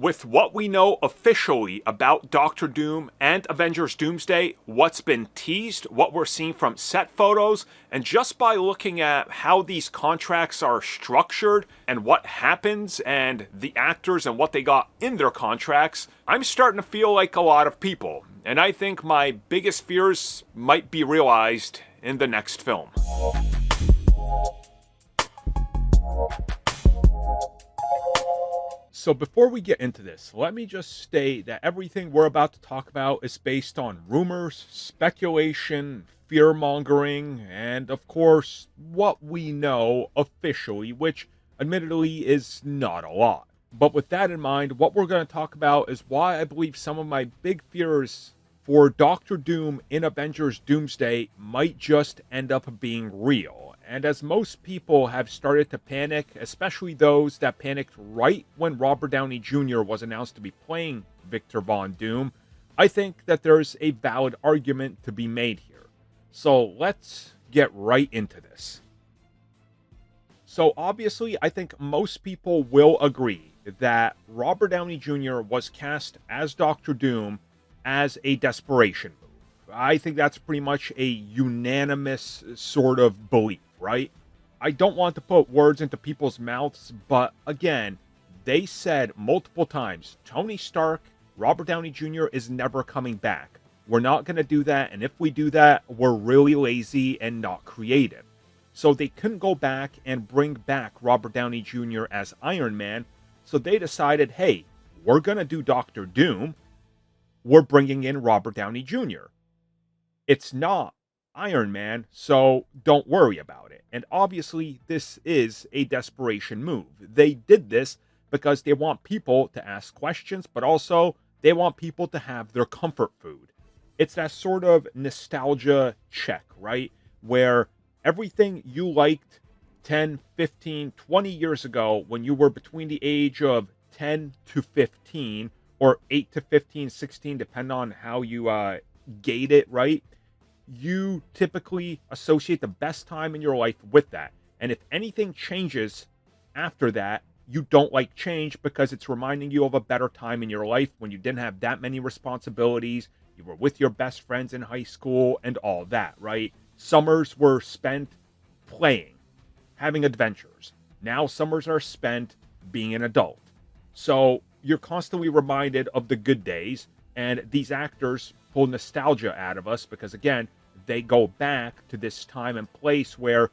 With what we know officially about Doctor Doom and Avengers Doomsday, what's been teased, what we're seeing from set photos, and just by looking at how these contracts are structured and what happens and the actors and what they got in their contracts, I'm starting to feel like a lot of people. And I think my biggest fears might be realized in the next film. So before we get into this, let me just state that everything we're about to talk about is based on rumors, speculation, fear-mongering, and of course, what we know officially, which admittedly is not a lot. But with that in mind, what we're going to talk about is why I believe some of my big fears for Doctor Doom in Avengers Doomsday might just end up being real. And as most people have started to panic, especially those that panicked right when Robert Downey Jr. was announced to be playing Victor Von Doom, I think that there's a valid argument to be made here. So let's get right into this. So obviously, I think most people will agree that Robert Downey Jr. was cast as Doctor Doom as a desperation move. I think that's pretty much a unanimous sort of belief, right? I don't want to put words into people's mouths, but again, they said multiple times, Tony Stark, Robert Downey Jr. is never coming back. We're not going to do that, and if we do that, we're really lazy and not creative. So they couldn't go back and bring back Robert Downey Jr. as Iron Man, so they decided, hey, we're going to do Doctor Doom. We're bringing in Robert Downey Jr. It's not Iron Man, so don't worry about it. And obviously, this is a desperation move. They did this because they want people to ask questions, but also they want people to have their comfort food. It's that sort of nostalgia check, right? Where everything you liked 10, 15, 20 years ago when you were between the age of 10 to 15, or 8 to 15, 16, depending on how you gate it, right? You typically associate the best time in your life with that. And if anything changes after that, you don't like change because it's reminding you of a better time in your life when you didn't have that many responsibilities, you were with your best friends in high school and all that, right? Summers were spent playing, having adventures. Now summers are spent being an adult. So you're constantly reminded of the good days, and these actors pull nostalgia out of us because, again, they go back to this time and place where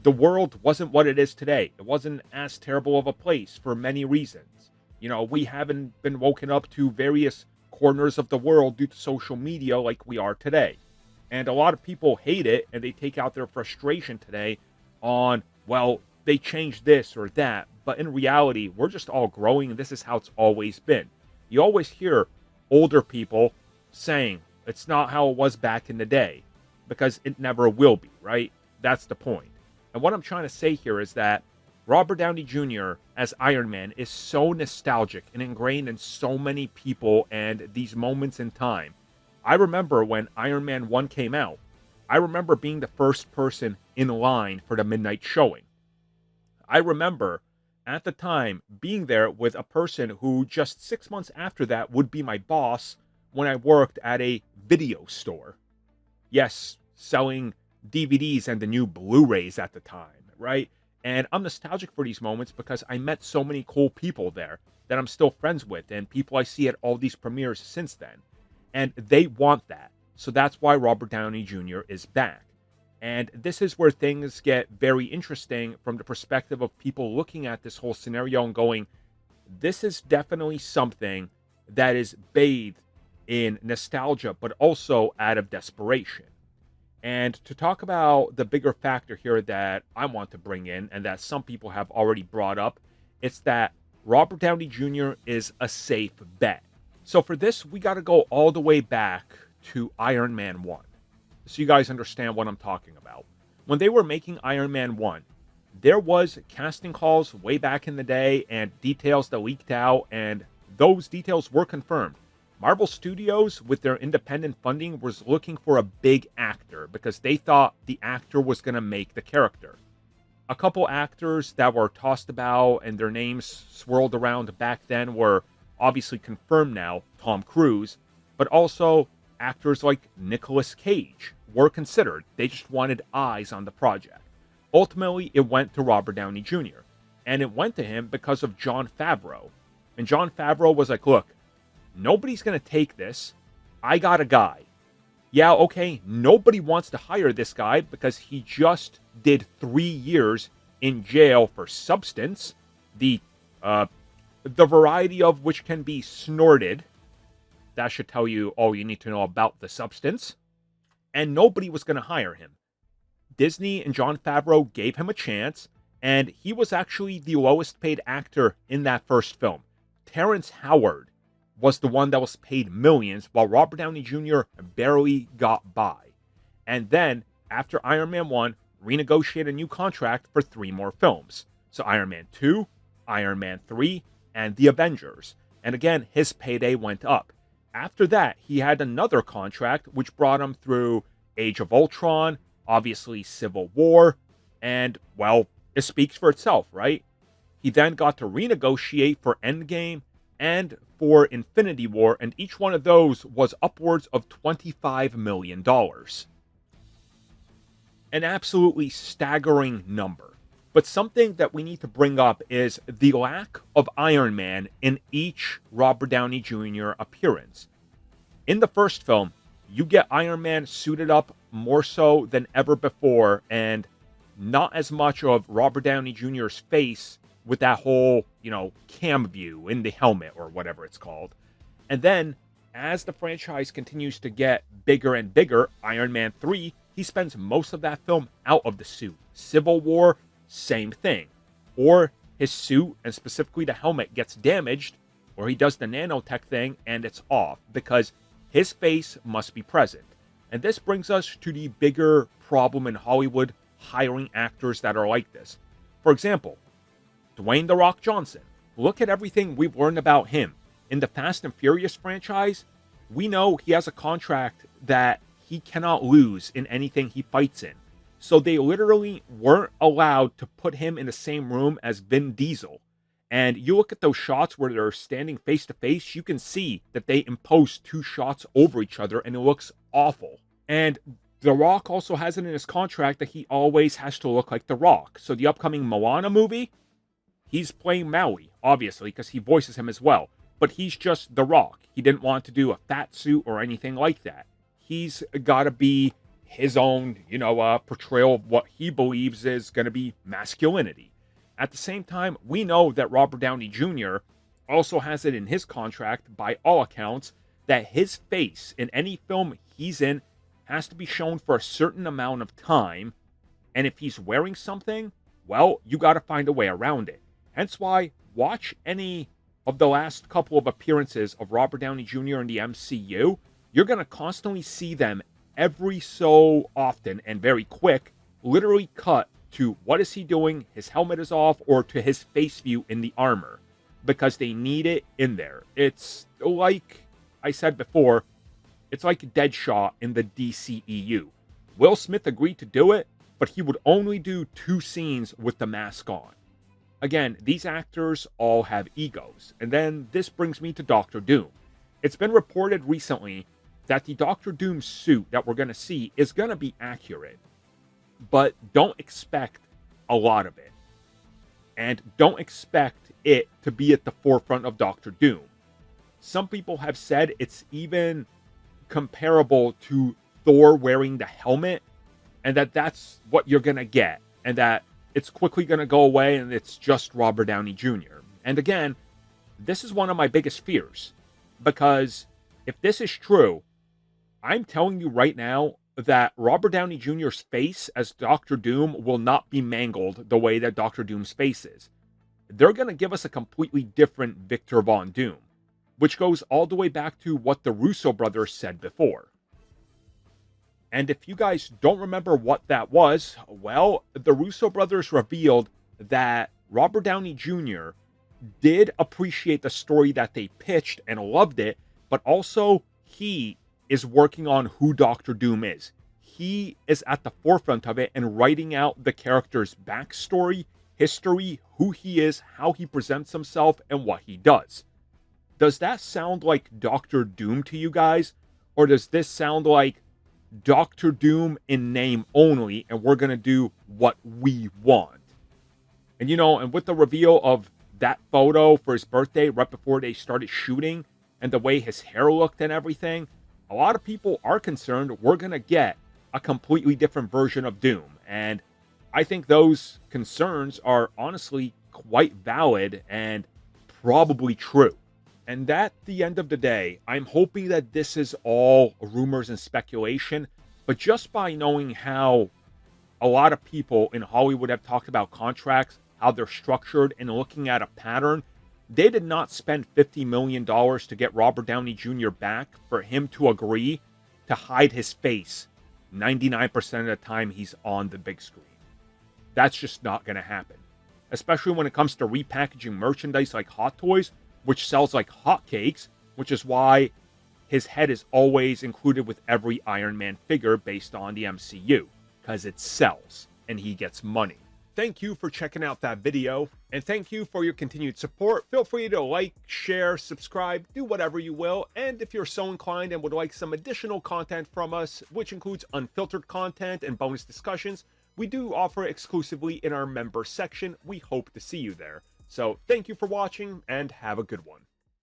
the world wasn't what it is today. It wasn't as terrible of a place for many reasons. You know, we haven't been woken up to various corners of the world due to social media like we are today. And a lot of people hate it, and they take out their frustration today on, well, they changed this or that. But in reality, we're just all growing, and this is how it's always been. You always hear older people saying, it's not how it was back in the day, because it never will be, right? That's the point. And what I'm trying to say here is that Robert Downey Jr. as Iron Man is so nostalgic and ingrained in so many people and these moments in time. I remember when Iron Man 1 came out, I remember being the first person in line for the midnight showing. I remember at the time being there with a person who just 6 months after that would be my boss when I worked at a video store. Yes, selling DVDs and the new Blu-rays at the time, right? And I'm nostalgic for these moments because I met so many cool people there that I'm still friends with, and people I see at all these premieres since then. And they want that. So that's why Robert Downey Jr. is back. And this is where things get very interesting from the perspective of people looking at this whole scenario and going, this is definitely something that is bathed in nostalgia, but also out of desperation. And to talk about the bigger factor here that I want to bring in, and that some people have already brought up, it's that Robert Downey Jr. is a safe bet. So for this, we got to go all the way back to Iron Man 1. So you guys understand what I'm talking about. When they were making Iron Man 1, there was casting calls way back in the day and details that leaked out, and those details were confirmed. Marvel Studios, with their independent funding, was looking for a big actor because they thought the actor was going to make the character. A couple actors that were tossed about and their names swirled around back then were obviously confirmed now, Tom Cruise, but also actors like Nicolas Cage were considered. They just wanted eyes on the project. Ultimately, it went to Robert Downey Jr., and it went to him because of Jon Favreau. And Jon Favreau was like, look, nobody's going to take this. I got a guy. Yeah, okay, nobody wants to hire this guy because he just did 3 years in jail for substance, the variety of which can be snorted. That should tell you all you need to know about the substance. And nobody was going to hire him. Disney and Jon Favreau gave him a chance, and he was actually the lowest paid actor in that first film. Terrence Howard was the one that was paid millions, while Robert Downey Jr. barely got by. And then, after Iron Man 1, renegotiated a new contract for 3 more films. So Iron Man 2, Iron Man 3, and The Avengers. And again, his payday went up. After that, he had another contract, which brought him through Age of Ultron, obviously Civil War, and, well, it speaks for itself, right? He then got to renegotiate for Endgame and for Infinity War, and each one of those was upwards of $25 million. An absolutely staggering number. But something that we need to bring up is the lack of Iron Man in each Robert Downey Jr. appearance. In the first film, you get Iron Man suited up more so than ever before, and not as much of Robert Downey Jr.'s face with that whole, cam view in the helmet or whatever it's called. And then, as the franchise continues to get bigger and bigger, Iron Man 3, he spends most of that film out of the suit. Civil War, same thing. Or his suit, and specifically the helmet, gets damaged, or he does the nanotech thing and it's off, because his face must be present. And this brings us to the bigger problem in Hollywood hiring actors that are like this. For example, Dwayne "The Rock" Johnson. Look at everything we've learned about him. In the Fast and Furious franchise, we know he has a contract that he cannot lose in anything he fights in. So they literally weren't allowed to put him in the same room as Vin Diesel. And you look at those shots where they're standing face to face, you can see that they impose 2 shots over each other and it looks awful. And The Rock also has it in his contract that he always has to look like The Rock. So the upcoming Moana movie, he's playing Maui, obviously, because he voices him as well. But he's just The Rock. He didn't want to do a fat suit or anything like that. He's got to be his own, portrayal of what he believes is going to be masculinity. At the same time, we know that Robert Downey Jr. also has it in his contract, by all accounts, that his face in any film he's in has to be shown for a certain amount of time. And if he's wearing something, well, you got to find a way around it. Hence why, watch any of the last couple of appearances of Robert Downey Jr. in the MCU. You're going to constantly see them every so often and very quick, literally cut to what is he doing, his helmet is off, or to his face view in the armor, because they need it in there. It's like I said before, it's like Deadshot in the DCEU. Will Smith agreed to do it, but he would only do 2 scenes with the mask on. Again, these actors all have egos. And then this brings me to Doctor Doom. It's been reported recently that the Doctor Doom suit that we're going to see is going to be accurate. But don't expect a lot of it. And don't expect it to be at the forefront of Doctor Doom. Some people have said it's even comparable to Thor wearing the helmet, and that's what you're going to get. And that it's quickly going to go away and it's just Robert Downey Jr. And again, this is one of my biggest fears. Because if this is true, I'm telling you right now that Robert Downey Jr.'s face as Doctor Doom will not be mangled the way that Doctor Doom's face is. They're going to give us a completely different Victor Von Doom, which goes all the way back to what the Russo brothers said before. And if you guys don't remember what that was, well, the Russo brothers revealed that Robert Downey Jr. did appreciate the story that they pitched and loved it, but also he is working on who Doctor Doom is. He is at the forefront of it and writing out the character's backstory, history, who he is, how he presents himself, and what he does. Does that sound like Doctor Doom to you guys? Or does this sound like Doctor Doom in name only, and we're going to do what we want? And and with the reveal of that photo for his birthday right before they started shooting, and the way his hair looked and everything, a lot of people are concerned we're going to get a completely different version of Doom. And I think those concerns are honestly quite valid and probably true. And at the end of the day, I'm hoping that this is all rumors and speculation, but just by knowing how a lot of people in Hollywood have talked about contracts, how they're structured, and looking at a pattern, they did not spend $50 million to get Robert Downey Jr. back for him to agree to hide his face 99% of the time he's on the big screen. That's just not going to happen. Especially when it comes to repackaging merchandise like Hot Toys, which sells like hotcakes, which is why his head is always included with every Iron Man figure based on the MCU, because it sells and he gets money. Thank you for checking out that video, and thank you for your continued support. Feel free to like, share, subscribe, do whatever you will, and if you're so inclined and would like some additional content from us, which includes unfiltered content and bonus discussions, we do offer exclusively in our member section. We hope to see you there. So thank you for watching, and have a good one.